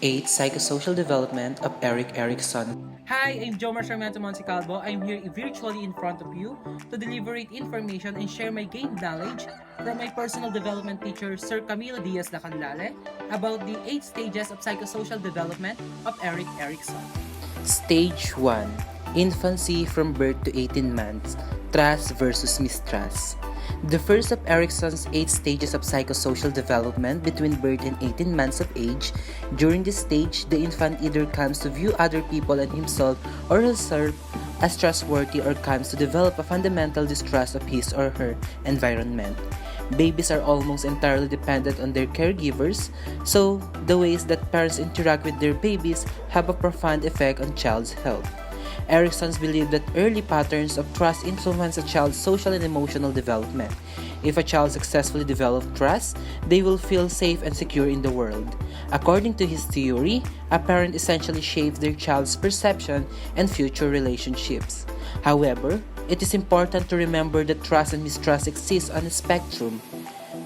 8. Psychosocial Development of Erickson. Hi, I'm Jomar Sarmiento Monsicalvo. I'm here virtually in front of you to deliver information and share my gained knowledge from my personal development teacher, Sir Camilo Diaz Lacanlale, about the 8 stages of psychosocial development of Erickson. Stage 1. Infancy from birth to 18 months. Trust versus mistrust. The first of Erickson's 8 stages of psychosocial development between birth and 18 months of age. During this stage, the infant either comes to view other people and himself or herself as trustworthy or comes to develop a fundamental distrust of his or her environment. Babies are almost entirely dependent on their caregivers, so the ways that parents interact with their babies have a profound effect on child's health. Erickson's believed that early patterns of trust influence a child's social and emotional development. If a child successfully develops trust, they will feel safe and secure in the world. According to his theory, a parent essentially shapes their child's perception and future relationships. However, it is important to remember that trust and mistrust exist on a spectrum.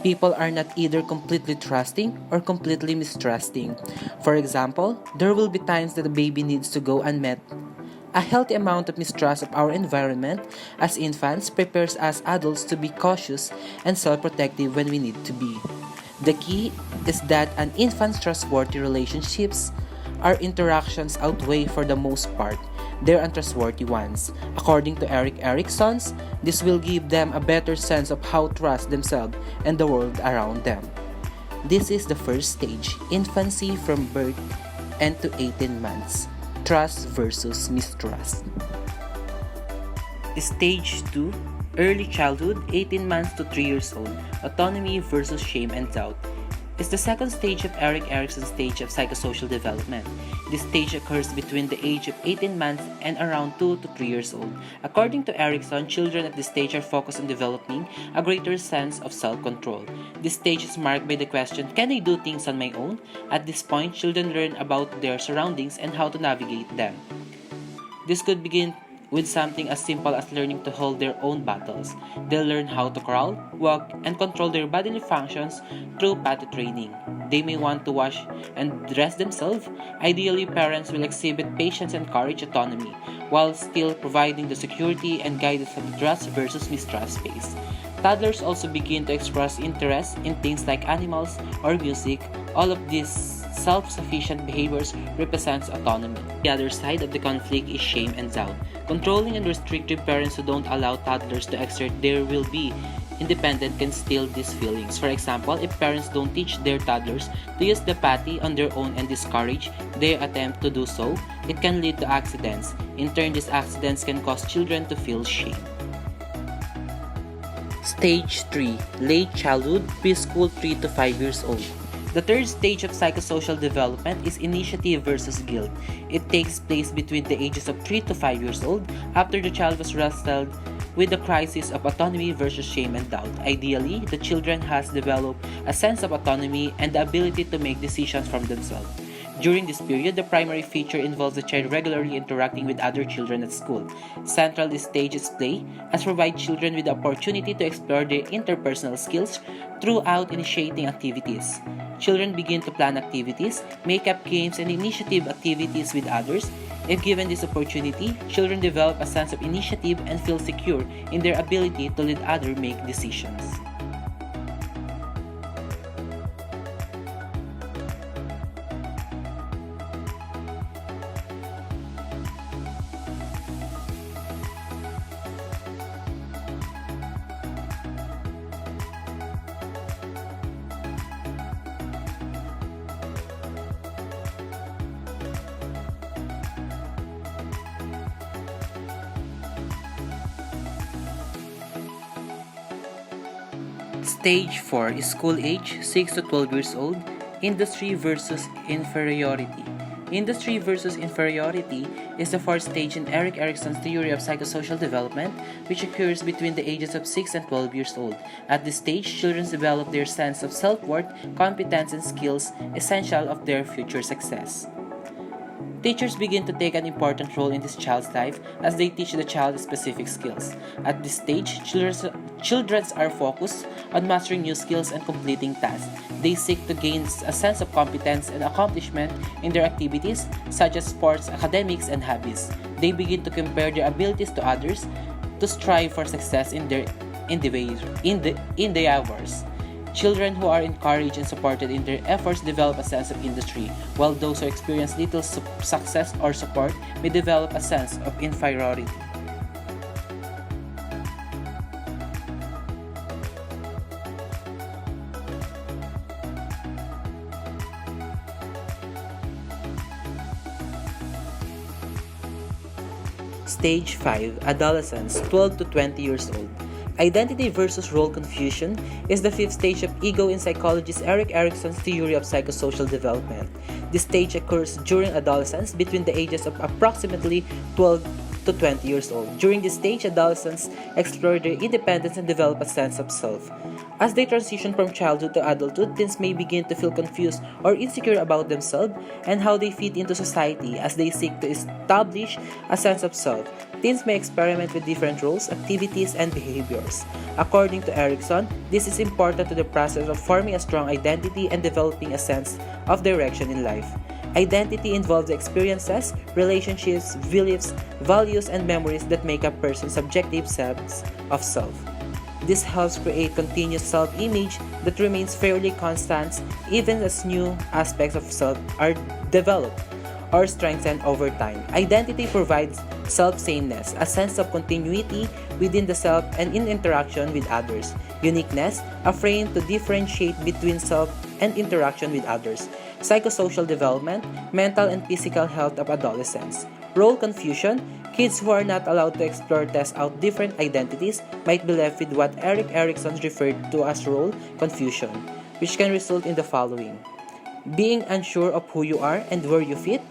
People are not either completely trusting or completely mistrusting. For example, there will be times that a baby needs to go unmet. A healthy amount of mistrust of our environment as infants prepares us adults to be cautious and self-protective when we need to be. The key is that an infant's trustworthy relationships, our interactions outweigh for the most part their untrustworthy ones. According to Erickson'S, this will give them a better sense of how to trust themselves and the world around them. This is the first stage, infancy from birth and to 18 months. Trust versus mistrust. Stage 2, early childhood, 18 months to 3 years old. Autonomy versus shame and doubt. Is the second stage of Erickson's stage of psychosocial development. This stage occurs between the age of 18 months and around 2 to 3 years old. According to Erickson, children at this stage are focused on developing a greater sense of self-control. This stage is marked by the question, can I do things on my own? At this point, children learn about their surroundings and how to navigate them. This could begin with something as simple as learning to hold their own battles. They'll learn how to crawl, walk, and control their bodily functions through potty training. They may want to wash and dress themselves. Ideally, parents will exhibit patience and courage autonomy, while still providing the security and guidance of the trust versus mistrust phase. Toddlers also begin to express interest in things like animals or music. All of these self-sufficient behaviors represents autonomy. The other side of the conflict is shame and doubt. Controlling and restrictive parents who don't allow toddlers to exert their will be independent can steal these feelings. For example, if parents don't teach their toddlers to use the potty on their own and discourage their attempt to do so, it can lead to accidents. In turn, these accidents can cause children to feel shame. Stage 3, late childhood, preschool 3 to 5 years old. The third stage of psychosocial development is initiative versus guilt. It takes place between the ages of 3 to 5 years old after the child was wrestled with the crisis of autonomy versus shame and doubt. Ideally, the children has developed a sense of autonomy and the ability to make decisions from themselves. During this period, the primary feature involves the child regularly interacting with other children at school. Central this stage is play, as provide children with the opportunity to explore their interpersonal skills throughout initiating activities. Children begin to plan activities, make up games, and initiative activities with others. If given this opportunity, children develop a sense of initiative and feel secure in their ability to let others make decisions. Stage 4 is school age, 6 to 12 years old, industry versus inferiority. Industry versus inferiority is the fourth stage in Erickson's theory of psychosocial development, which occurs between the ages of 6 and 12 years old. At this stage, children develop their sense of self-worth, competence, and skills essential of their future success. Teachers begin to take an important role in this child's life as they teach the child specific skills. At this stage, children are focused on mastering new skills and completing tasks. They seek to gain a sense of competence and accomplishment in their activities, such as sports, academics, and hobbies. They begin to compare their abilities to others to strive for success in their endeavors. Children who are encouraged and supported in their efforts develop a sense of industry, while those who experience little success or support may develop a sense of inferiority. Stage 5, Adolescence, 12 to 20 years old. Identity versus role confusion is the fifth stage of ego in psychologist Erickson's theory of psychosocial development. This stage occurs during adolescence between the ages of approximately 12 to 20 years old. During this stage, adolescents explore their independence and develop a sense of self. As they transition from childhood to adulthood, teens may begin to feel confused or insecure about themselves and how they fit into society as they seek to establish a sense of self. Teens may experiment with different roles, activities, and behaviors. According to Erickson, this is important to the process of forming a strong identity and developing a sense of direction in life. Identity involves the experiences, relationships, beliefs, values, and memories that make a person's subjective sense of self. This helps create continuous self-image that remains fairly constant even as new aspects of self are developed or strengthened over time. Identity provides self-sameness, a sense of continuity within the self and in interaction with others. Uniqueness, a frame to differentiate between self and interaction with others. Psychosocial development, mental and physical health of adolescents. Role confusion, kids who are not allowed to explore test out different identities might be left with what Erickson referred to as role confusion, which can result in the following: being unsure of who you are and where you fit,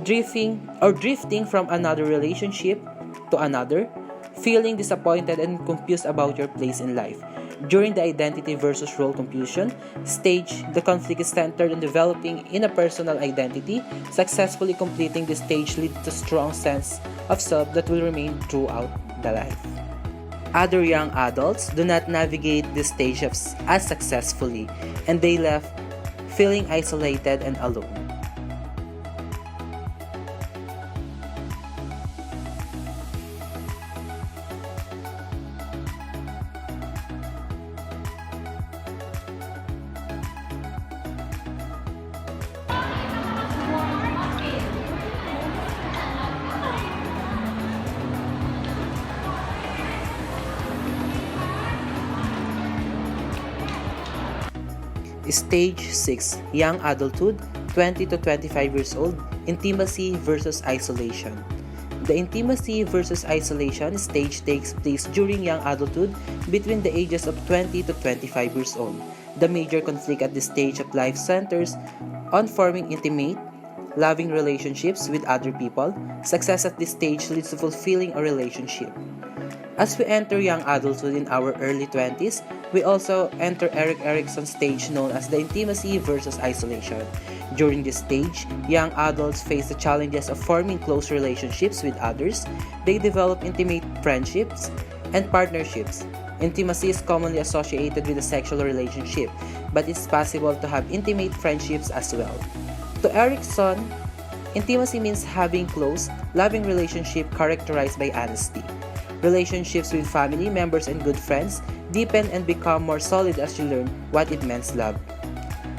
drifting from another relationship to another, feeling disappointed and confused about your place in life. During the identity versus role confusion stage, the conflict is centered on developing in a personal identity. Successfully completing this stage leads to a strong sense of self that will remain throughout the life. Other young adults do not navigate this stage as successfully, and they left feeling isolated and alone. Stage 6, Young Adulthood, 20 to 25 years old, Intimacy versus Isolation. The intimacy versus isolation stage takes place during young adulthood between the ages of 20 to 25 years old. The major conflict at this stage of life centers on forming intimate, loving relationships with other people. Success at this stage leads to fulfilling a relationship. As we enter young adulthood in our early 20s, we also enter Erickson's stage known as the intimacy versus isolation. During this stage, young adults face the challenges of forming close relationships with others. They develop intimate friendships and partnerships. Intimacy is commonly associated with a sexual relationship, but it's possible to have intimate friendships as well. To Erickson, intimacy means having close, loving relationship characterized by honesty. Relationships with family members and good friends deepen and become more solid as you learn what it means love.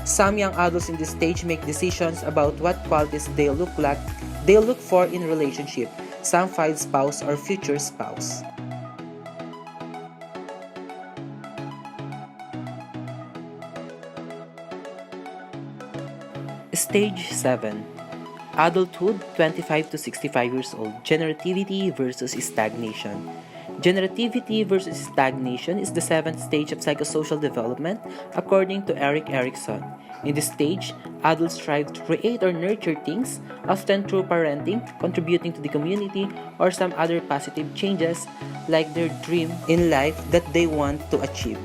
Some young adults in this stage make decisions about what qualities they look for in relationship. Some find spouse or future spouse. Stage 7. Adulthood, 25 to 65 years old. Generativity versus stagnation. Generativity versus stagnation is the seventh stage of psychosocial development according to Erickson. In this stage, adults strive to create or nurture things, often through parenting, contributing to the community, or some other positive changes like their dream in life that they want to achieve.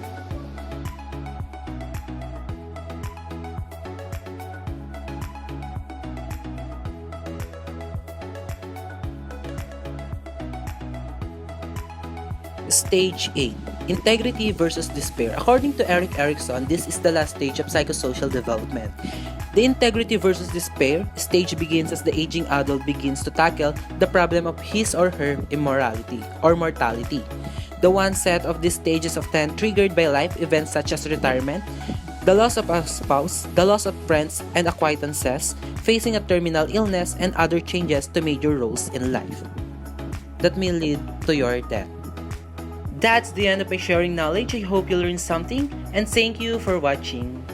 Stage 8. Integrity versus despair. According to Erick Erickson, this is the last stage of psychosocial development. The integrity versus despair stage begins as the aging adult begins to tackle the problem of his or her immorality or mortality. The one set of these stages often triggered by life events such as retirement, the loss of a spouse, the loss of friends and acquaintances, facing a terminal illness, and other changes to major roles in life that may lead to your death. That's the end of my sharing knowledge. I hope you learned something, and thank you for watching.